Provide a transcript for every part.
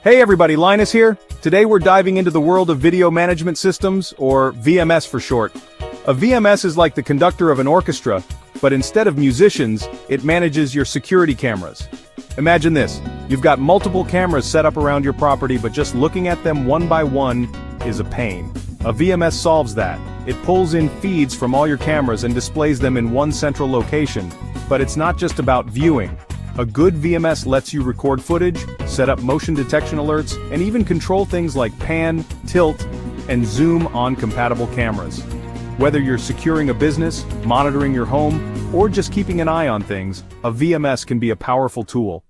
Hey everybody, Linus here. Today we're diving into the world of video management systems, or VMS for short. A VMS is like the conductor of an orchestra, but instead of musicians, it manages your security cameras. Imagine this, you've got multiple cameras set up around your property, but just looking at them one by one is a pain. A VMS solves that. It pulls in feeds from all your cameras and displays them in one central location. But it's not just about viewing. A good VMS lets you record footage, set up motion detection alerts, and even control things like pan, tilt, and zoom on compatible cameras. Whether you're securing a business, monitoring your home, or just keeping an eye on things, a VMS can be a powerful tool.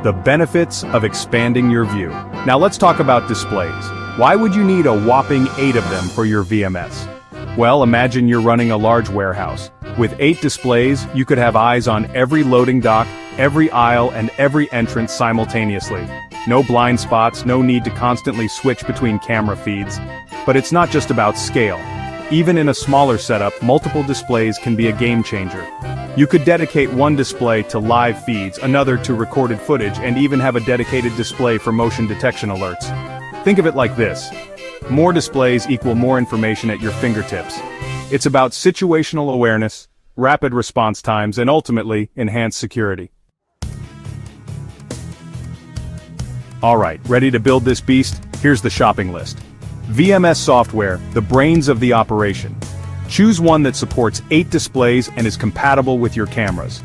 The benefits of expanding your view. Now let's talk about displays. Why would you need a whopping 8 of them for your VMS? Well, imagine you're running a large warehouse. With 8 displays, you could have eyes on every loading dock, every aisle, and every entrance simultaneously. No blind spots, no need to constantly switch between camera feeds. But it's not just about scale. Even in a smaller setup, multiple displays can be a game changer. You could dedicate one display to live feeds, another to recorded footage, and even have a dedicated display for motion detection alerts. Think of it like this. More displays equal more information at your fingertips. It's about situational awareness, rapid response times, and ultimately, enhanced security. Alright, ready to build this beast? Here's the shopping list. VMS software, the brains of the operation. Choose one that supports 8 displays and is compatible with your cameras.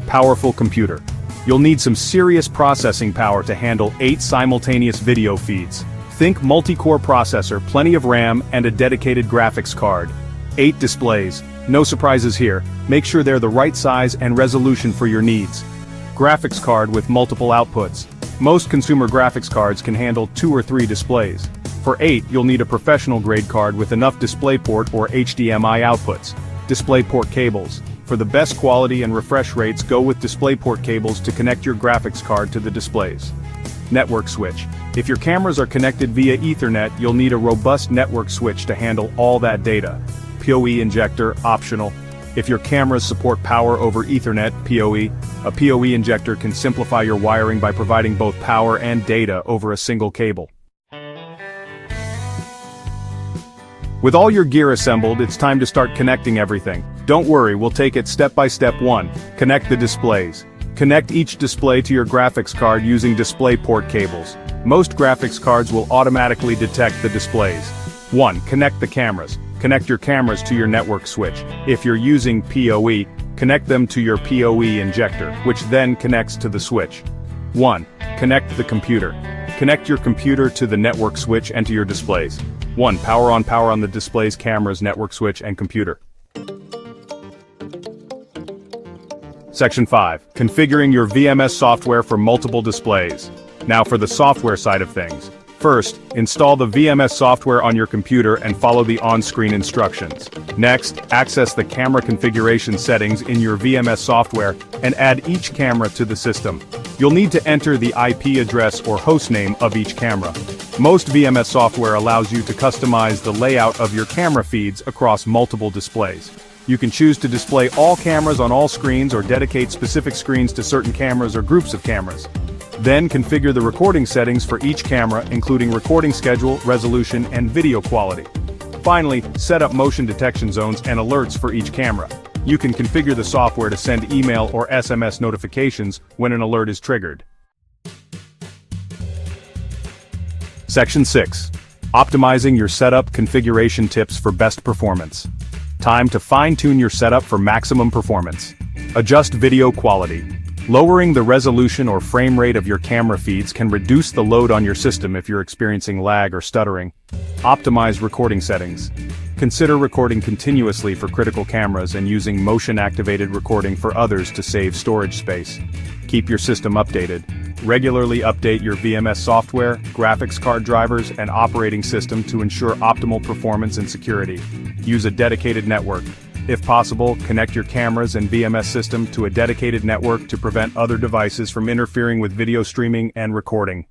Powerful computer. You'll need some serious processing power to handle 8 simultaneous video feeds. Think multi-core processor, plenty of RAM, and a dedicated graphics card. 8 displays. No surprises here. Make sure they're the right size and resolution for your needs. Graphics card with multiple outputs. Most consumer graphics cards can handle 2 or 3 displays. For 8, you'll need a professional-grade card with enough DisplayPort or HDMI outputs. DisplayPort cables. For the best quality and refresh rates, go with DisplayPort cables to connect your graphics card to the displays. Network switch. If your cameras are connected via Ethernet, you'll need a robust network switch to handle all that data. PoE injector, optional. If your cameras support power over Ethernet, PoE, a PoE injector can simplify your wiring by providing both power and data over a single cable. With all your gear assembled, it's time to start connecting everything. Don't worry, we'll take it step by step. 1. Connect the displays. Connect each display to your graphics card using DisplayPort cables. Most graphics cards will automatically detect the displays. 1. Connect the cameras. Connect your cameras to your network switch. If you're using PoE, connect them to your PoE injector, which then connects to the switch. 1. Connect the computer. Connect your computer to the network switch and to your displays. 1. Power on the displays, cameras, network switch, and computer. Section 5. Configuring your VMS software for multiple displays. Now for the software side of things. First, install the VMS software on your computer and follow the on-screen instructions. Next, access the camera configuration settings in your VMS software and add each camera to the system. You'll need to enter the IP address or hostname of each camera. Most VMS software allows you to customize the layout of your camera feeds across multiple displays. You can choose to display all cameras on all screens or dedicate specific screens to certain cameras or groups of cameras. Then configure the recording settings for each camera, including recording schedule, resolution, and video quality. Finally, set up motion detection zones and alerts for each camera. You can configure the software to send email or SMS notifications when an alert is triggered. Section 6. Optimizing your setup configuration tips for best performance. Time to fine-tune your setup for maximum performance. Adjust video quality. Lowering the resolution or frame rate of your camera feeds can reduce the load on your system if you're experiencing lag or stuttering. Optimize recording settings. Consider recording continuously for critical cameras and using motion-activated recording for others to save storage space. Keep your system updated. Regularly update your VMS software, graphics card drivers, and operating system to ensure optimal performance and security. Use a dedicated network. If possible, connect your cameras and VMS system to a dedicated network to prevent other devices from interfering with video streaming and recording.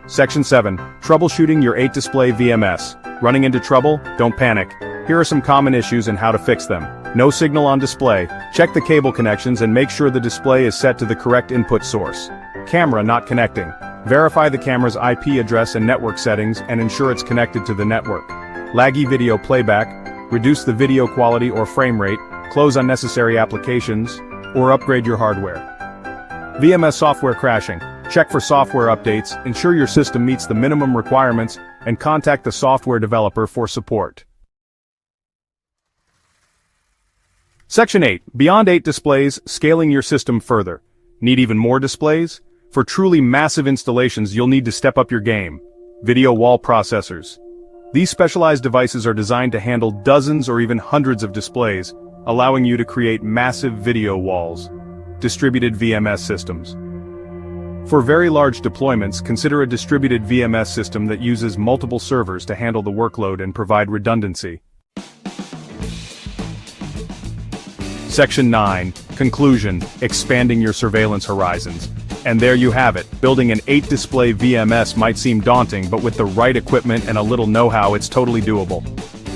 Section 7. Troubleshooting your 8-display VMS. Running into trouble? Don't panic. Here are some common issues and how to fix them. No signal on display. Check the cable connections and make sure the display is set to the correct input source. Camera not connecting. Verify the camera's IP address and network settings and ensure it's connected to the network. Laggy video playback. Reduce the video quality or frame rate, close unnecessary applications, or upgrade your hardware. VMS software crashing. Check for software updates, ensure your system meets the minimum requirements, and contact the software developer for support. Section 8. Beyond 8 displays, scaling your system further. Need even more displays? For truly massive installations, you'll need to step up your game. Video wall processors. These specialized devices are designed to handle dozens or even hundreds of displays, allowing you to create massive video walls. Distributed VMS systems. For very large deployments, consider a distributed VMS system that uses multiple servers to handle the workload and provide redundancy. Section 9. Conclusion. Expanding your surveillance horizons. And there you have it. Building an 8-display VMS might seem daunting, but with the right equipment and a little know-how, it's totally doable.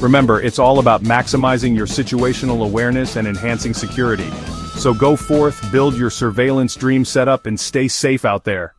Remember, it's all about maximizing your situational awareness and enhancing security. So go forth, build your surveillance dream setup, and stay safe out there.